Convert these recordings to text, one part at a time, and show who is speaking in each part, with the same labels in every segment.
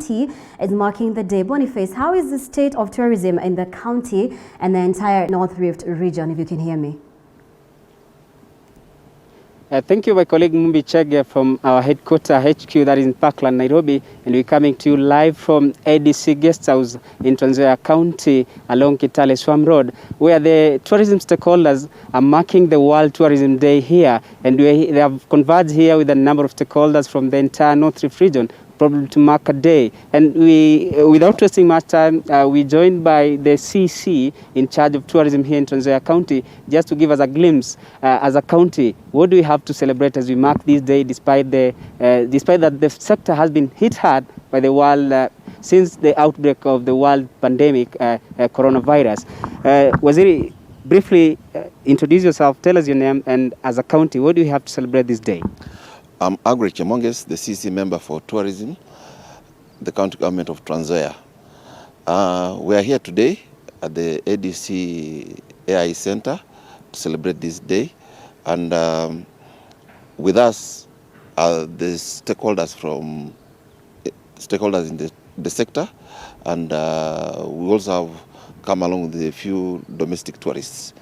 Speaker 1: county is marking the day. Boniface, how is the state of tourism in the county and the entire North Rift region, if you can hear me?
Speaker 2: Thank you, my colleague Mumbi Chege from our headquarters HQ that is in Parkland, Nairobi, and we're coming to you live from ADC Guest House in Trans Nzoia County along Kitale Swam Road, where the tourism stakeholders are marking the World Tourism Day here, and they have converged here with a number of stakeholders from the entire North Rift region, probably to mark a day. And we, without wasting much time, we're joined by the CC in charge of tourism here in Trans Nzoia County, just to give us a glimpse as a county. What do we have to celebrate as we mark this day, despite that the sector has been hit hard by the world since the outbreak of the world pandemic, coronavirus? Waziri, briefly introduce yourself, tell us your name, and as a county, what do you have to celebrate this day?
Speaker 3: I'm Agri Chemonges, the CC member for tourism, the county government of Trans Nzoia. We are here today at the ADC AI Center to celebrate this day, and with us are the stakeholders in the sector, and we also have come along with a few domestic tourists.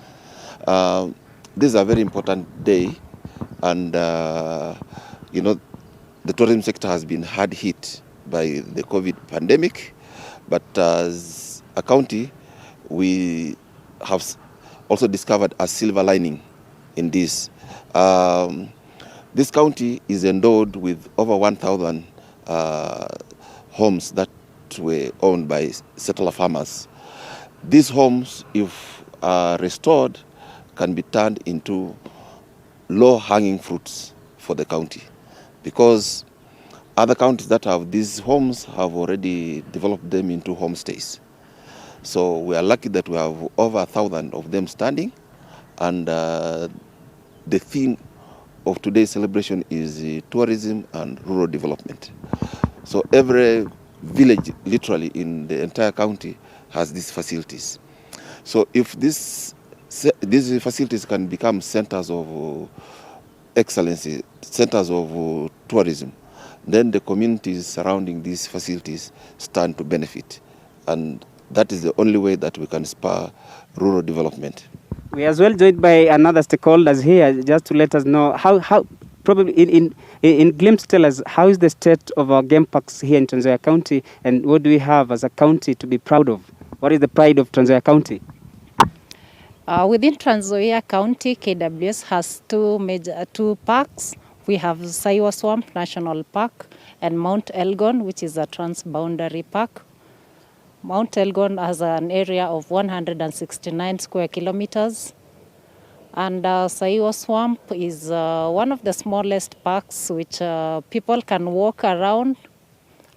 Speaker 3: This is a very important day, and you know, the tourism sector has been hard hit by the COVID pandemic, but as a county, we have also discovered a silver lining in this. This county is endowed with over 1,000 homes that were owned by settler farmers. These homes, if restored, can be turned into low-hanging fruits for the county, because other counties that have these homes have already developed them into homestays. So we are lucky that we have over 1,000 of them standing, and the theme of today's celebration is tourism and rural development. So every village, literally in the entire county, has these facilities. So if these facilities can become centers of excellency, centers of tourism, then the communities surrounding these facilities stand to benefit. And that is the only way that we can spur rural development.
Speaker 2: We are as well joined by another stakeholders here, just to let us know how probably in glimpse, tell us how is the state of our game parks here in Trans Nzoia County, and what do we have as a county to be proud of? What is the pride of Trans Nzoia County?
Speaker 4: Within Trans Nzoia County, KWS has two parks. We have Saiwa Swamp National Park and Mount Elgon, which is a transboundary park. Mount Elgon has an area of 169 square kilometers. And Saiwa Swamp is one of the smallest parks which people can walk around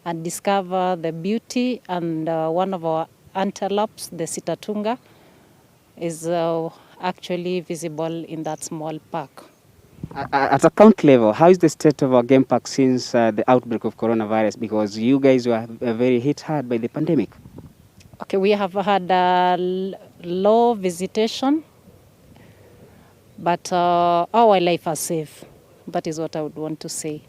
Speaker 4: and discover the beauty. And one of our antelopes, the Sitatunga, is actually visible in that small park.
Speaker 2: At a county level, how is the state of our game park since the outbreak of coronavirus? Because you guys were very hit hard by the pandemic.
Speaker 4: Okay, we have had low visitation, but our wildlife are safe. That is what I would want to say.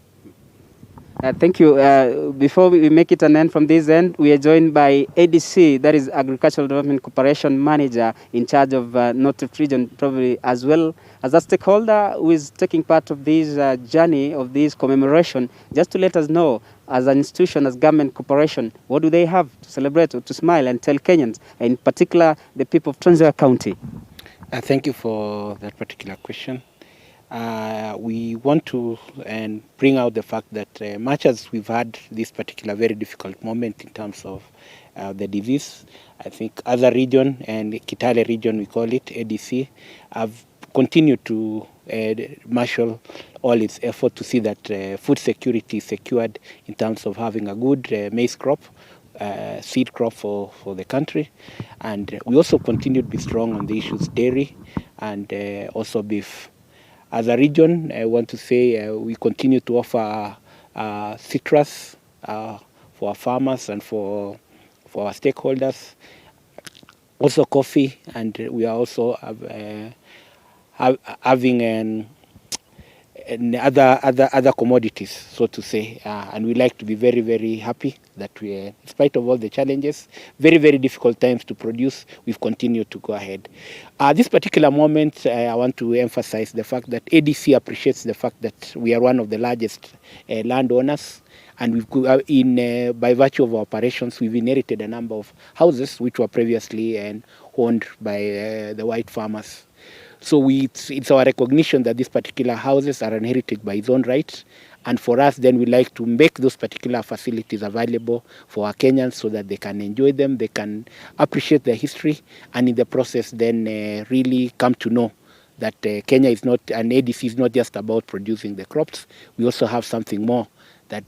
Speaker 2: Thank you. Before we make it an end from this end, we are joined by ADC, that is Agricultural Development Corporation Manager in charge of North Rift region, probably as well as a stakeholder who is taking part of this journey of this commemoration, just to let us know, as an institution, as government corporation, what do they have to celebrate or to smile and tell Kenyans, in particular the people of Trans Nzoia County?
Speaker 5: Thank you for that particular question. We want to bring out the fact that much as we've had this particular very difficult moment in terms of the disease, I think other region, and Kitale region we call it, ADC, have continued to marshal all its effort to see that food security is secured in terms of having a good maize crop, seed crop for the country. And we also continue to be strong on the issues dairy and also beef. As a region, I want to say we continue to offer citrus for our farmers and for our stakeholders. Also coffee, and we are also having and other commodities, so to say. And we like to be very, very happy that we, in spite of all the challenges, very, very difficult times to produce, we've continued to go ahead. This particular moment, I want to emphasize the fact that ADC appreciates the fact that we are one of the largest landowners, and we've by virtue of our operations, we've inherited a number of houses which were previously owned by the white farmers. So it's our recognition that these particular houses are inherited by its own right. And for us, then we like to make those particular facilities available for our Kenyans so that they can enjoy them, they can appreciate their history, and in the process then really come to know that Kenya is not, and ADC is not just about producing the crops. We also have something more that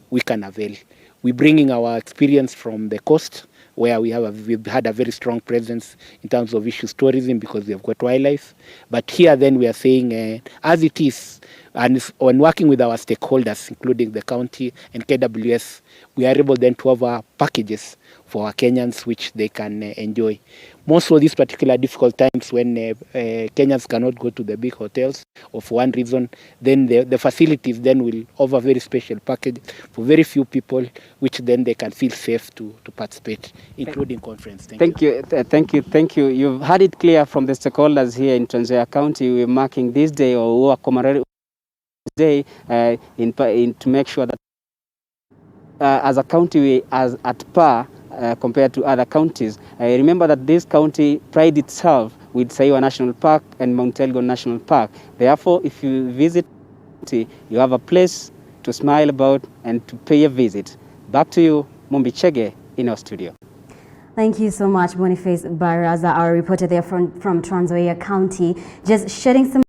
Speaker 5: we can avail. We're bringing our experience from the coast, where we've had a very strong presence in terms of issues tourism because we have got wildlife. But here then we are saying, as it is, and when working with our stakeholders, including the county and KWS, we are able then to offer packages for our Kenyans which they can enjoy. Most of these particular difficult times when Kenyans cannot go to the big hotels, or for one reason, then the facilities then will offer very special package for very few people, which then they can feel safe to participate, including conference.
Speaker 2: Thank you. You've had it clear from the stakeholders here in Trans Nzoia County. We're marking this day, or we are commemorating this day to make sure that as a county we are at par compared to other counties. Remember that this county prides itself with Saiwa National Park and Mount Elgon National Park. Therefore, if you visit, you have a place to smile about and to pay a visit. Back to you, Mumbi Chege, in our studio.
Speaker 1: Thank you so much, Boniface Baraza, our reporter there from Trans Nzoia County, just shedding some